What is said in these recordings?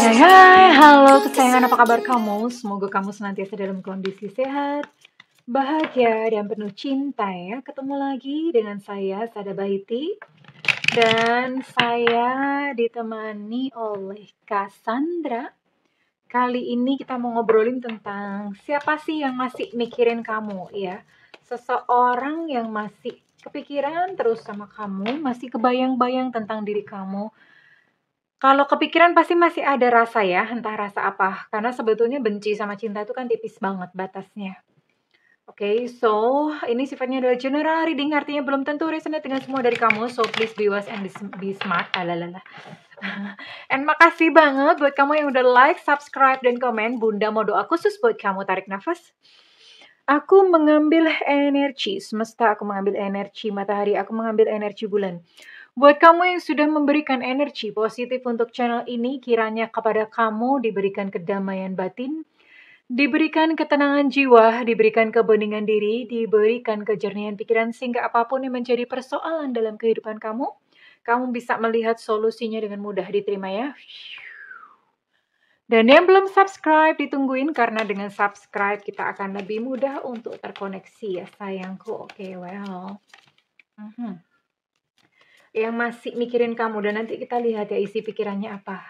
Hai, halo kesayangan, apa kabar kamu? Semoga kamu senantiasa dalam kondisi sehat, bahagia, dan penuh cinta ya. Ketemu lagi dengan saya, Sada Baiti. Dan saya ditemani oleh Cassandra. Kali ini kita mau ngobrolin tentang siapa sih yang masih mikirin kamu ya. Seseorang yang masih kepikiran terus sama kamu, masih kebayang-bayang tentang diri kamu. Kalau kepikiran pasti masih ada rasa ya, entah rasa apa. Karena sebetulnya benci sama cinta itu kan tipis banget batasnya. Oke, so ini sifatnya adalah general reading, artinya belum tentu resonate dengan semua dari kamu. So please be wise and be smart. Alalala. And makasih banget buat kamu yang udah like, subscribe, dan komen. Bunda mau doa khusus buat kamu, tarik nafas. Aku mengambil energi semesta, aku mengambil energi matahari, aku mengambil energi bulan. Buat kamu yang sudah memberikan energi positif untuk channel ini, kiranya kepada kamu diberikan kedamaian batin, diberikan ketenangan jiwa, diberikan kebeningan diri, diberikan kejernihan pikiran, sehingga apapun yang menjadi persoalan dalam kehidupan kamu, kamu bisa melihat solusinya dengan mudah. Diterima ya. Dan yang belum subscribe, ditungguin, karena dengan subscribe kita akan lebih mudah untuk terkoneksi ya sayangku. Oke, well. Yang masih mikirin kamu, dan nanti kita lihat ya isi pikirannya apa.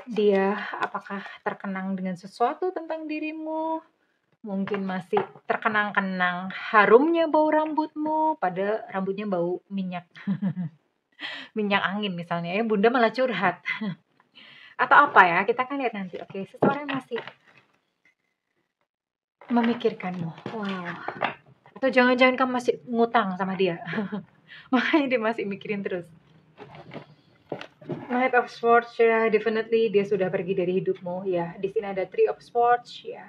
Dia apakah terkenang dengan sesuatu tentang dirimu? Mungkin masih terkenang-kenang harumnya bau rambutmu, pada rambutnya bau minyak. Minyak angin misalnya ya, bunda malah curhat. Atau apa ya, kita kan lihat nanti. Oke, seseorang masih memikirkanmu. Wow. Atau jangan-jangan kamu masih ngutang sama dia. Makanya dia masih mikirin terus. Knight of Swords ya, definitely dia sudah pergi dari hidupmu ya. Di sini ada Three of Swords ya.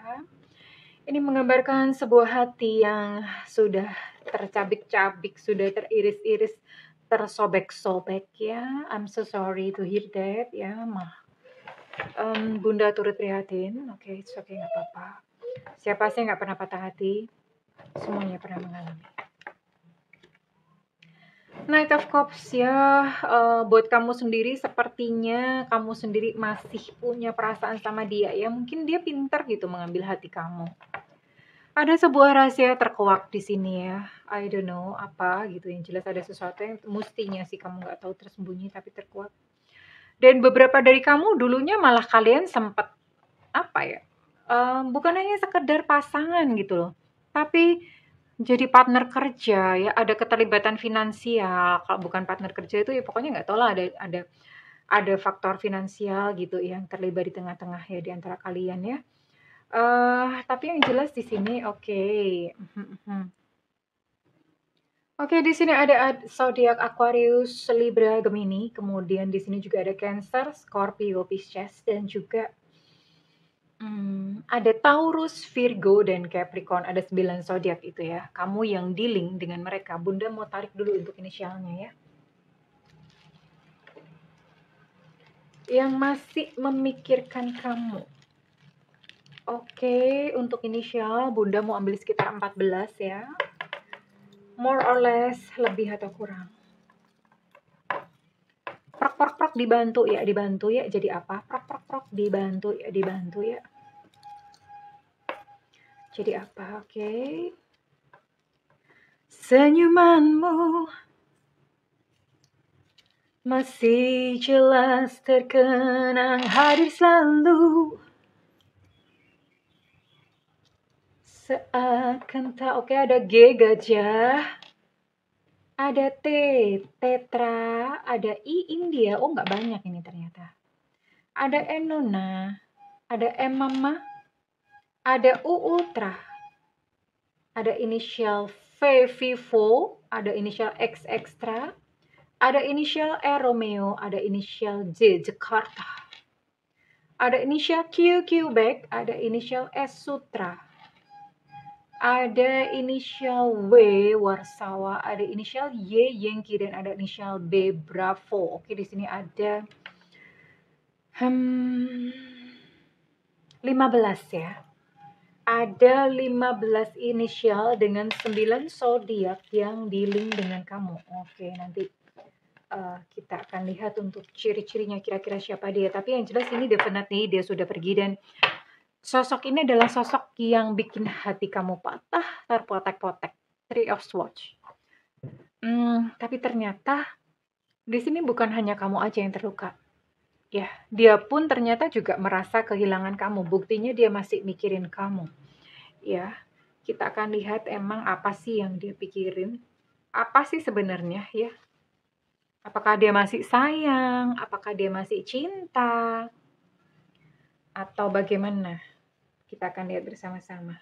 Ini menggambarkan sebuah hati yang sudah tercabik-cabik, sudah teriris-iris, tersobek-sobek ya. I'm so sorry to hear that ya, mah. Bunda turut prihatin. Oke, it's okay, nggak apa-apa. Siapa sih nggak pernah patah hati? Semuanya pernah mengalami. Knight of Cups ya, buat kamu sendiri sepertinya kamu sendiri masih punya perasaan sama dia ya. Mungkin dia pintar gitu mengambil hati kamu. Ada sebuah rahasia terkuak di sini ya. I don't know apa gitu, yang jelas ada sesuatu yang mestinya sih kamu nggak tahu tersembunyi tapi terkuak. Dan beberapa dari kamu dulunya malah kalian sempat apa ya? Bukan hanya sekedar pasangan gitu loh, tapi jadi partner kerja ya, ada keterlibatan finansial. Kalau bukan partner kerja itu ya pokoknya nggak tahu lah, ada faktor finansial gitu yang terlibat di tengah-tengah ya di antara kalian ya. Tapi yang jelas di sini oke. Oke, di sini ada zodiak Aquarius, Libra, Gemini, kemudian di sini juga ada Cancer, Scorpio, Pisces, dan juga ada Taurus, Virgo, dan Capricorn. Ada 9 zodiak itu ya. Kamu yang dealing dengan mereka. Bunda mau tarik dulu untuk inisialnya ya. Yang masih memikirkan kamu. Oke, untuk inisial Bunda mau ambil sekitar 14 ya. More or less, lebih atau kurang. Prok, dibantu ya, dibantu ya. Jadi apa? Prok, dibantu ya, dibantu ya. Jadi apa? Oke. Senyumanmu masih jelas terkenang, hadir selalu. Seakan tak. Oke, ada G, gajah. Ada T, tetra. Ada I, India. Oh, nggak banyak ini ternyata. Ada N, Nona. Ada M, Mama. Ada U, Ultra. Ada inisial V, Vivo. Ada inisial X, Extra. Ada inisial R, Romeo. Ada inisial J, Jakarta. Ada inisial Q, Quebec. Ada inisial S, Sutra. Ada inisial W, Warsawa. Ada inisial Y, Yankee. Dan ada inisial B, Bravo. Oke, di sini ada 15 ya. Ada 15 inisial dengan 9 zodiak yang dealing dengan kamu. Oke, nanti kita akan lihat untuk ciri-cirinya kira-kira siapa dia. Tapi yang jelas ini definitely dia sudah pergi dan sosok ini adalah sosok yang bikin hati kamu patah, terpotek-potek. Three of Swords. Tapi ternyata di sini bukan hanya kamu aja yang terluka. Ya, dia pun ternyata juga merasa kehilangan kamu. Buktinya dia masih mikirin kamu. Ya, kita akan lihat emang apa sih yang dia pikirin. Apa sih sebenarnya ya? Apakah dia masih sayang? Apakah dia masih cinta? Atau bagaimana? Kita akan lihat bersama-sama.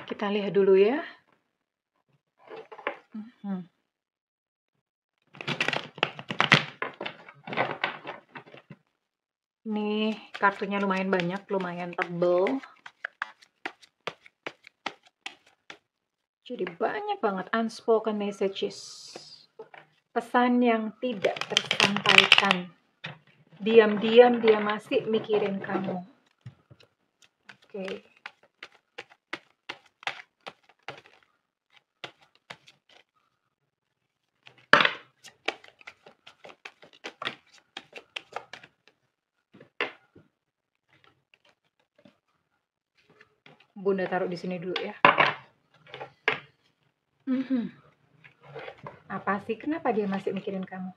Kita lihat dulu ya. Nih, kartunya lumayan banyak, lumayan tebel. Jadi banyak banget unspoken messages. Pesan yang tidak tersampaikan. Diam-diam dia masih mikirin kamu. Oke. Bunda taruh di sini dulu ya. Apa sih? Kenapa dia masih mikirin kamu?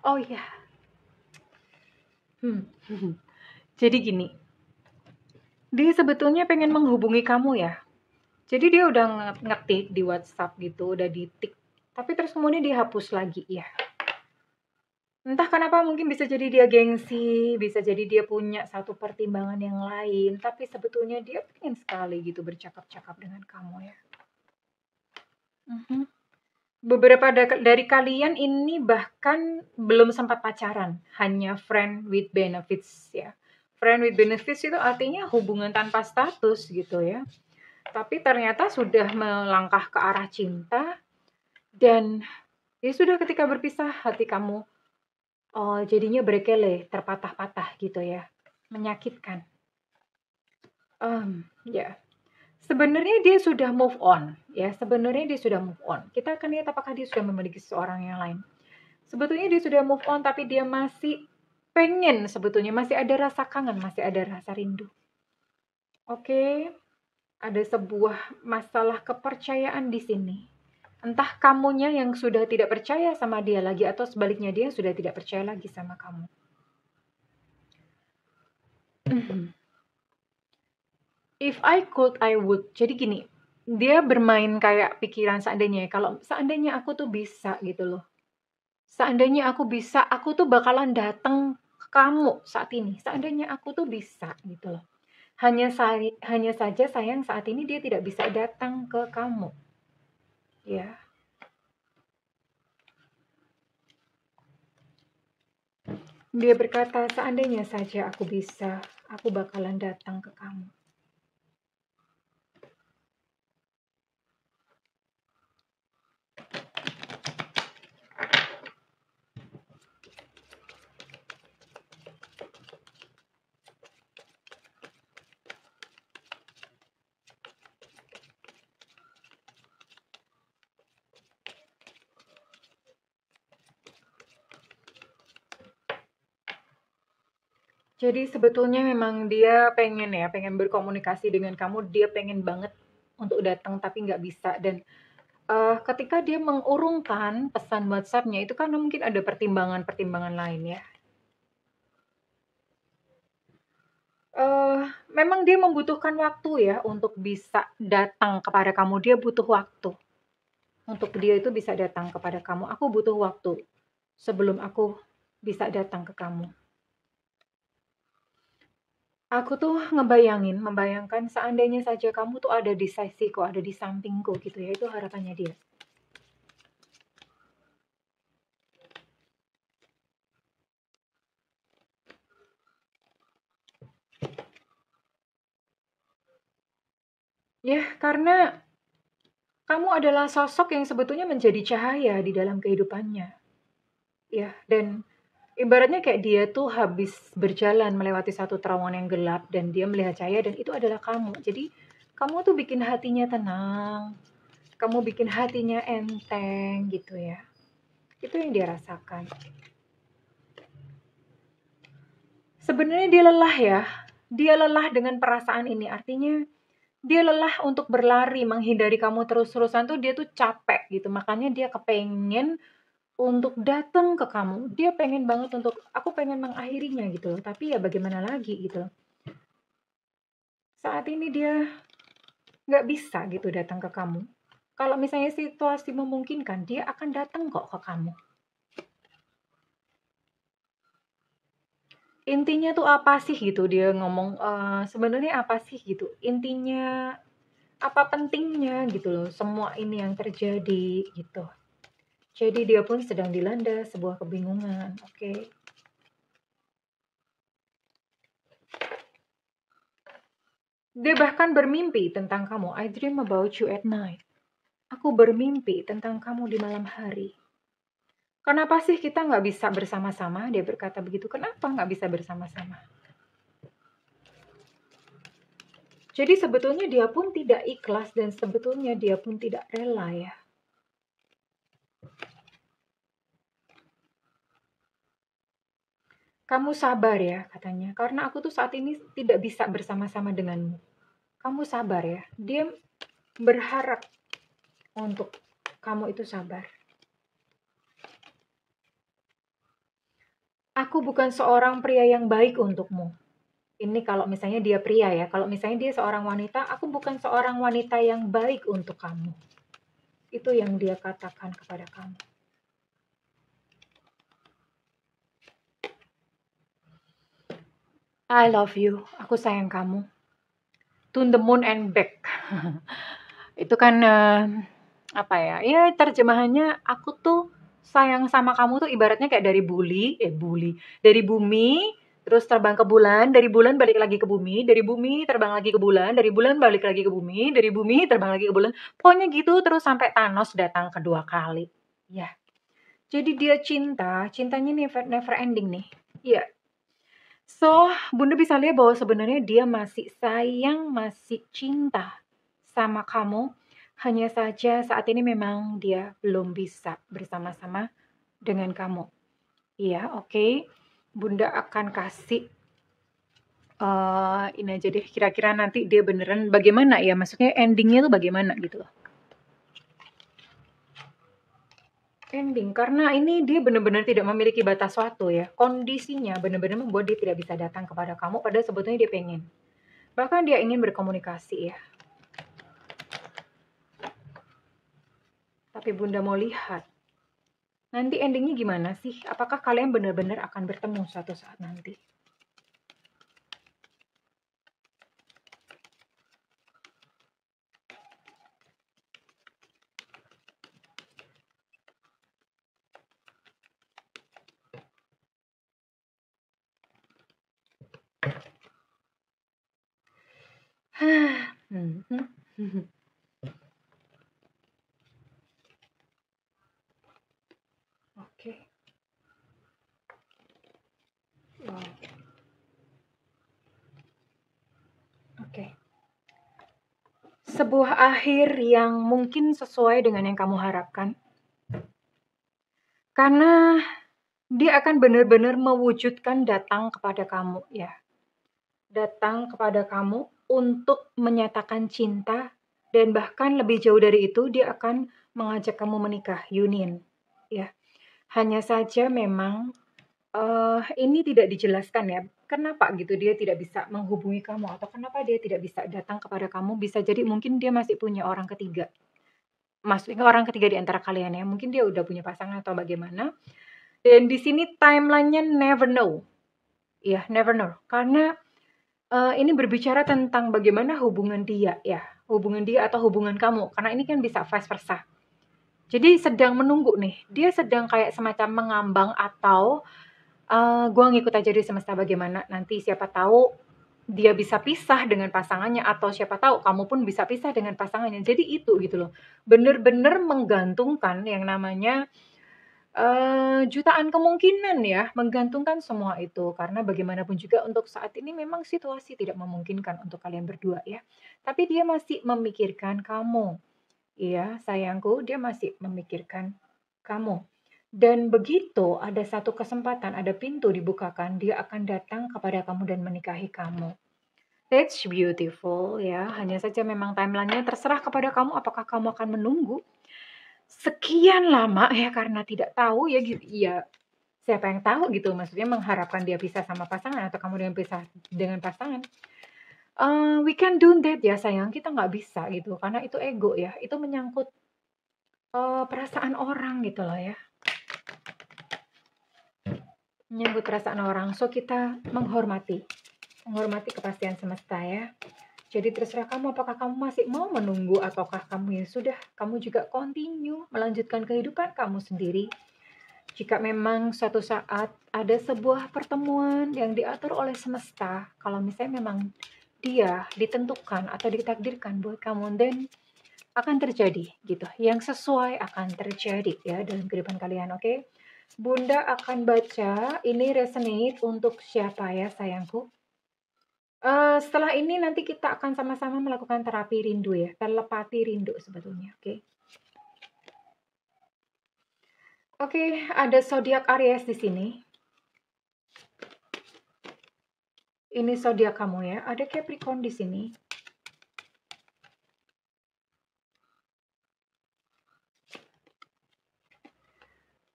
Oh iya. Jadi gini. Dia sebetulnya pengen menghubungi kamu ya. Jadi dia udah ngetik di WhatsApp gitu, udah di-tik. Tapi terus kemudian dia hapus lagi ya. Entah kenapa mungkin bisa jadi dia gengsi, bisa jadi dia punya satu pertimbangan yang lain. Tapi sebetulnya dia pengen sekali gitu bercakap-cakap dengan kamu ya. Beberapa dari kalian ini bahkan belum sempat pacaran, hanya friend with benefits ya. Friend with benefits itu artinya hubungan tanpa status gitu ya. Tapi ternyata sudah melangkah ke arah cinta dan ya sudah ketika berpisah hati kamu jadinya berkele, terpatah-patah gitu ya. Menyakitkan. Ya. Sebenarnya dia sudah move on, ya. Sebenarnya dia sudah move on. Kita akan lihat apakah dia sudah memiliki seorang yang lain. Sebetulnya dia sudah move on, tapi dia masih pengen sebetulnya, masih ada rasa kangen, masih ada rasa rindu. Oke, ada sebuah masalah kepercayaan di sini. Entah kamunya yang sudah tidak percaya sama dia lagi, atau sebaliknya dia sudah tidak percaya lagi sama kamu. If I could, I would. Jadi gini, dia bermain kayak pikiran seandainya. Kalau seandainya aku tuh bisa gitu loh. Seandainya aku bisa, aku tuh bakalan datang ke kamu saat ini. Seandainya aku tuh bisa gitu loh. Hanya saja sayang saat ini dia tidak bisa datang ke kamu. Ya. Dia berkata, seandainya saja aku bisa, aku bakalan datang ke kamu. Jadi sebetulnya memang dia pengen berkomunikasi dengan kamu, dia pengen banget untuk datang tapi nggak bisa. Dan ketika dia mengurungkan pesan WhatsApp-nya itu kan mungkin ada pertimbangan-pertimbangan lain ya. Memang dia membutuhkan waktu ya untuk bisa datang kepada kamu, dia butuh waktu. Untuk dia itu bisa datang kepada kamu, aku butuh waktu sebelum aku bisa datang ke kamu. Aku tuh membayangkan seandainya saja kamu tuh ada di sisiku, ada di sampingku gitu ya, itu harapannya dia. Ya, karena kamu adalah sosok yang sebetulnya menjadi cahaya di dalam kehidupannya. Ya, dan ibaratnya kayak dia tuh habis berjalan melewati satu terowongan yang gelap dan dia melihat cahaya dan itu adalah kamu. Jadi kamu tuh bikin hatinya tenang, kamu bikin hatinya enteng gitu ya. Itu yang dia rasakan. Sebenarnya dia lelah ya. Dia lelah dengan perasaan ini. Artinya dia lelah untuk berlari menghindari kamu terus-terusan tuh dia tuh capek gitu. Makanya dia kepengen untuk datang ke kamu. Dia pengen banget untuk aku pengen mengakhirinya gitu loh. Tapi ya bagaimana lagi gitu loh. Saat ini dia nggak bisa gitu datang ke kamu. Kalau misalnya situasi memungkinkan, dia akan datang kok ke kamu. Intinya tuh apa sih gitu dia ngomong, sebenarnya apa sih gitu, intinya, apa pentingnya gitu loh semua ini yang terjadi gitu. Jadi dia pun sedang dilanda sebuah kebingungan, oke. Dia bahkan bermimpi tentang kamu, "I dream about you at night." Aku bermimpi tentang kamu di malam hari. Kenapa sih kita nggak bisa bersama-sama? Dia berkata begitu, kenapa nggak bisa bersama-sama? Jadi sebetulnya dia pun tidak ikhlas dan sebetulnya dia pun tidak rela ya. Kamu sabar ya katanya, karena aku tuh saat ini tidak bisa bersama-sama denganmu. Kamu sabar ya. Dia berharap untuk kamu itu sabar. Aku bukan seorang pria yang baik untukmu. Ini kalau misalnya dia pria ya, kalau misalnya dia seorang wanita, aku bukan seorang wanita yang baik untuk kamu. Itu yang dia katakan kepada kamu. I love you, aku sayang kamu. To the moon and back. Itu kan apa ya? Ya terjemahannya aku tuh sayang sama kamu tuh ibaratnya kayak dari bumi terus terbang ke bulan, dari bulan balik lagi ke bumi, dari bumi terbang lagi ke bulan, dari bulan balik lagi ke bumi, dari bumi terbang lagi ke bulan. Pokoknya gitu terus sampai Thanos datang kedua kali. Ya. Jadi dia cintanya never never ending nih. Iya. So, Bunda bisa lihat bahwa sebenarnya dia masih sayang, masih cinta sama kamu. Hanya saja saat ini memang dia belum bisa bersama-sama dengan kamu. Iya, oke. Bunda akan kasih ini aja deh. Kira-kira nanti dia beneran bagaimana ya? Maksudnya endingnya tuh bagaimana gitu loh. Ending, karena ini dia benar-benar tidak memiliki batas waktu ya. Kondisinya benar-benar membuat dia tidak bisa datang kepada kamu, padahal sebetulnya dia pengen. Bahkan dia ingin berkomunikasi ya. Tapi Bunda mau lihat, nanti endingnya gimana sih? Apakah kalian benar-benar akan bertemu suatu saat nanti? Oke. Wow. Oke. Sebuah akhir yang mungkin sesuai dengan yang kamu harapkan. Karena dia akan benar-benar mewujudkan datang kepada kamu ya. Datang kepada kamu untuk menyatakan cinta dan bahkan lebih jauh dari itu dia akan mengajak kamu menikah, union. Ya. Hanya saja memang ini tidak dijelaskan ya, kenapa gitu dia tidak bisa menghubungi kamu atau kenapa dia tidak bisa datang kepada kamu, bisa jadi mungkin dia masih punya orang ketiga. Maksudnya orang ketiga di antara kalian ya, mungkin dia udah punya pasangan atau bagaimana. Dan di sini timeline-nya never know. Ya, never know. Karena ini berbicara tentang bagaimana hubungan dia ya, hubungan dia atau hubungan kamu. Karena ini kan bisa vice versa. Jadi sedang menunggu nih, dia sedang kayak semacam mengambang atau gue ngikut aja di semesta bagaimana nanti siapa tahu dia bisa pisah dengan pasangannya atau siapa tahu kamu pun bisa pisah dengan pasangannya. Jadi itu gitu loh. Bener-bener menggantungkan yang namanya jutaan kemungkinan ya, menggantungkan semua itu karena bagaimanapun juga untuk saat ini memang situasi tidak memungkinkan untuk kalian berdua ya. Tapi dia masih memikirkan kamu. Iya, sayangku, dia masih memikirkan kamu. Dan begitu ada satu kesempatan, ada pintu dibukakan, dia akan datang kepada kamu dan menikahi kamu. That's beautiful ya. Hanya saja memang timeline-nya terserah kepada kamu apakah kamu akan menunggu sekian lama ya karena tidak tahu ya ya siapa yang tahu gitu, maksudnya mengharapkan dia pisah sama pasangan atau kamu dengan pisah dengan pasangan. We can do that ya sayang, kita nggak bisa gitu karena itu ego ya, itu menyangkut perasaan orang gitu loh ya. Menyangkut perasaan orang, so kita menghormati kepastian semesta ya. Jadi terserah kamu apakah kamu masih mau menunggu ataukah kamu ya sudah, kamu juga continue melanjutkan kehidupan kamu sendiri. Jika memang suatu saat ada sebuah pertemuan yang diatur oleh semesta, kalau misalnya memang dia ditentukan atau ditakdirkan buat kamu, then akan terjadi gitu. Yang sesuai akan terjadi ya dalam kehidupan kalian, oke? Bunda akan baca, ini resonate untuk siapa ya sayangku? Setelah ini nanti kita akan sama-sama melakukan terapi rindu ya, telepati rindu sebetulnya, oke? Oke, ada zodiak Aries di sini. Ini zodiak kamu ya. Ada Capricorn di sini.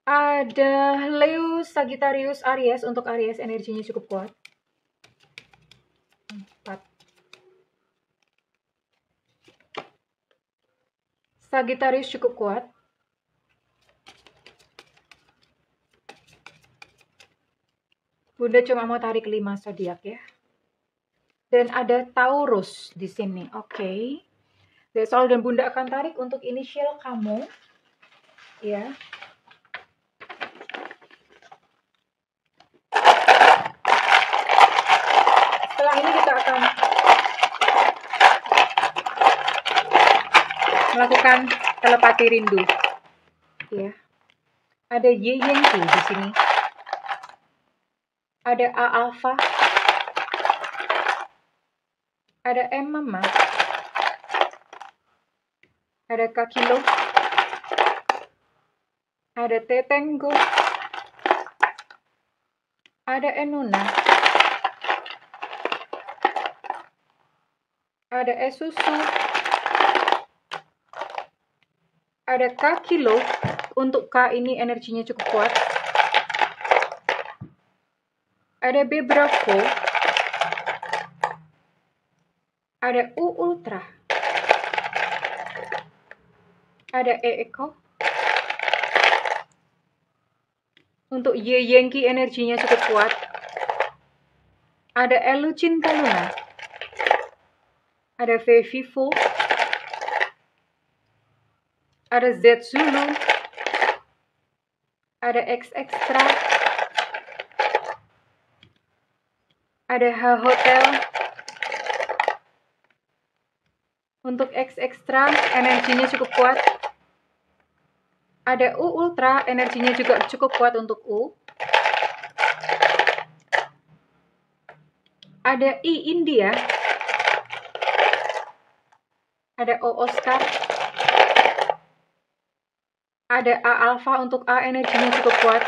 Ada Leo, Sagittarius, Aries. Untuk Aries energinya cukup kuat. 4. Sagittarius cukup kuat. Bunda cuma mau tarik 5 zodiak ya. Dan ada Taurus di sini. Oke. That's all. Dan Bunda akan tarik untuk inisial kamu. Ya. Setelah ini kita akan melakukan telepati rindu. Ya. Ada Y Yankee di sini. Ada A Alpha. Ada M Mama. Ada K Kilo. Ada T Tango. Ada Enuna. Ada Esusu. Ada K Kilo. Untuk K ini energinya cukup kuat. Ada B Bravo. Ada U Ultra. Ada E Eko. Untuk Y Yankee energinya cukup kuat. Ada Elu Cinta Luna. Ada V Vivo. Ada Z Zulu. Ada X Extra. Ada H Hotel. Untuk X Extra energinya cukup kuat. Ada U Ultra energinya juga cukup kuat untuk U. Ada I India. Ada O Oscar. Ada A Alpha, untuk A energinya cukup kuat.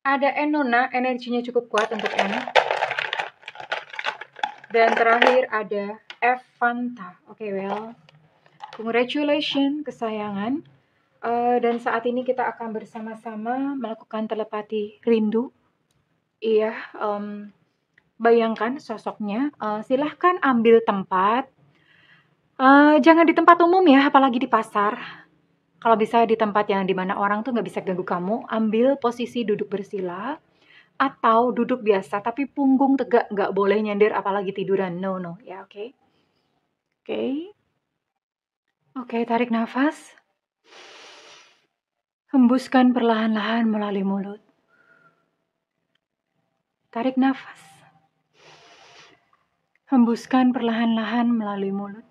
Ada Enona energinya cukup kuat untuk N. Dan terakhir ada F Fanta. Oke, well. Congratulations kesayangan. Dan saat ini kita akan bersama-sama melakukan telepati rindu. Iya, bayangkan sosoknya. Silahkan ambil tempat. Jangan di tempat umum ya, apalagi di pasar. Kalau bisa di tempat yang dimana orang tuh nggak bisa ganggu kamu, ambil posisi duduk bersila. Atau duduk biasa, tapi punggung tegak, nggak boleh nyender apalagi tiduran. No, ya, oke? Oke, tarik nafas. Hembuskan perlahan-lahan melalui mulut. Tarik nafas. Hembuskan perlahan-lahan melalui mulut.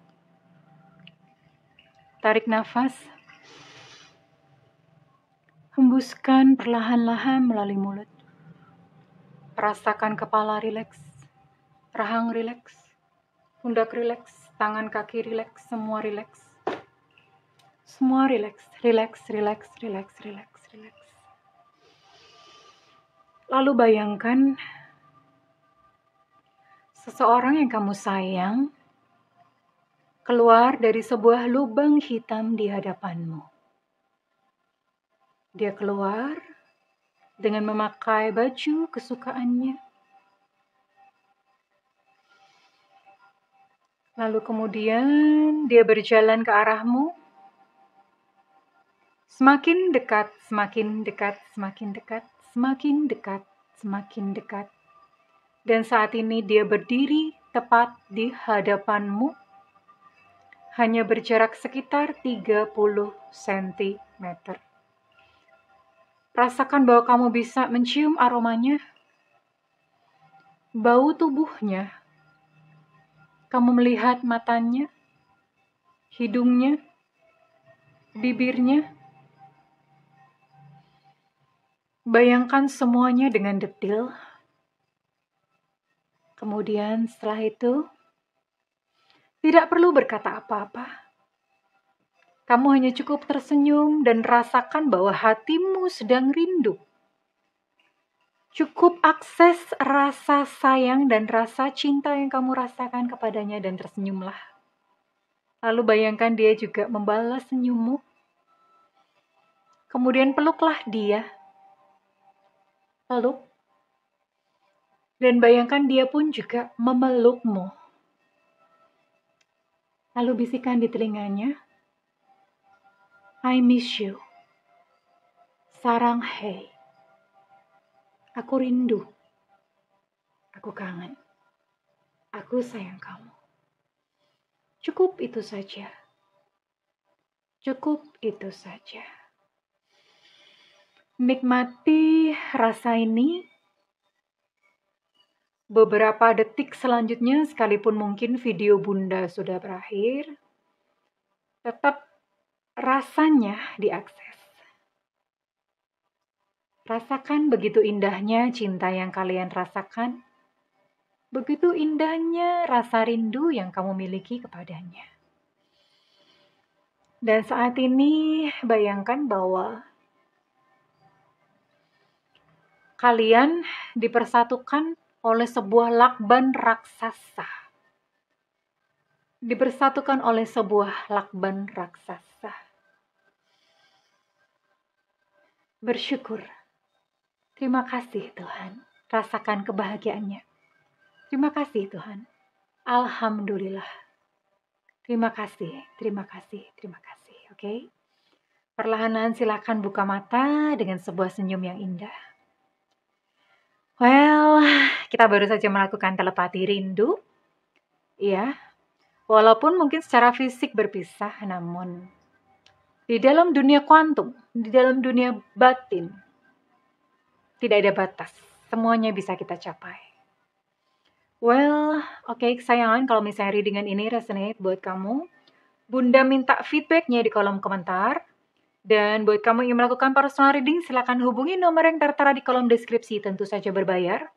Tarik nafas. Hembuskan perlahan-lahan melalui mulut. Rasakan kepala rileks, rahang rileks, pundak rileks, Tangan kaki rileks, semua rileks. Semua rileks, rileks, rileks, rileks, rileks, rileks. Lalu bayangkan seseorang yang kamu sayang keluar dari sebuah lubang hitam di hadapanmu. Dia keluar dengan memakai baju kesukaannya. Lalu kemudian dia berjalan ke arahmu. Semakin dekat, semakin dekat, semakin dekat, semakin dekat, semakin dekat. Dan saat ini dia berdiri tepat di hadapanmu. Hanya berjarak sekitar 30 cm. Rasakan bahwa kamu bisa mencium aromanya. Bau tubuhnya. Kamu melihat matanya, hidungnya, bibirnya. Bayangkan semuanya dengan detil. Kemudian setelah itu, tidak perlu berkata apa-apa. Kamu hanya cukup tersenyum dan rasakan bahwa hatimu sedang rindu. Cukup akses rasa sayang dan rasa cinta yang kamu rasakan kepadanya dan tersenyumlah. Lalu bayangkan dia juga membalas senyummu. Kemudian peluklah dia. Peluk. Dan bayangkan dia pun juga memelukmu. Lalu bisikan di telinganya, I miss you. Sarang hei. Aku rindu. Aku kangen. Aku sayang kamu. Cukup itu saja. Cukup itu saja. Nikmati rasa ini. Beberapa detik selanjutnya, sekalipun mungkin video Bunda sudah berakhir, tetap rasanya diakses. Rasakan begitu indahnya cinta yang kalian rasakan. Begitu indahnya rasa rindu yang kamu miliki kepadanya. Dan saat ini bayangkan bahwa kalian dipersatukan oleh sebuah lakban raksasa. Dipersatukan oleh sebuah lakban raksasa. Bersyukur. Terima kasih Tuhan. Rasakan kebahagiaannya. Terima kasih Tuhan. Alhamdulillah. Terima kasih, terima kasih, terima kasih. Oke? Perlahan-lahan silakan buka mata dengan sebuah senyum yang indah. Well, kita baru saja melakukan telepati rindu. Iya. Walaupun mungkin secara fisik berpisah, namun di dalam dunia kuantum, di dalam dunia batin, tidak ada batas. Semuanya bisa kita capai. Well, oke, kesayangan, kalau misalnya readingan ini resonate buat kamu, Bunda minta feedbacknya di kolom komentar. Dan buat kamu yang ingin melakukan personal reading, silakan hubungi nomor yang tertera di kolom deskripsi, tentu saja berbayar.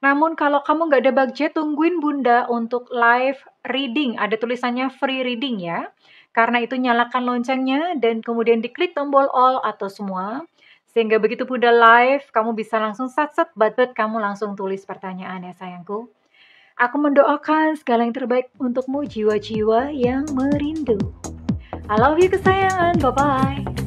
Namun kalau kamu nggak ada budget, tungguin Bunda untuk live reading. Ada tulisannya free reading ya. Karena itu nyalakan loncengnya dan kemudian diklik tombol all atau semua. Sehingga begitu Bunda live, kamu bisa langsung sat-sat, bat-bat, kamu langsung tulis pertanyaan ya sayangku. Aku mendoakan segala yang terbaik untukmu jiwa-jiwa yang merindu. I love you kesayangan, bye-bye.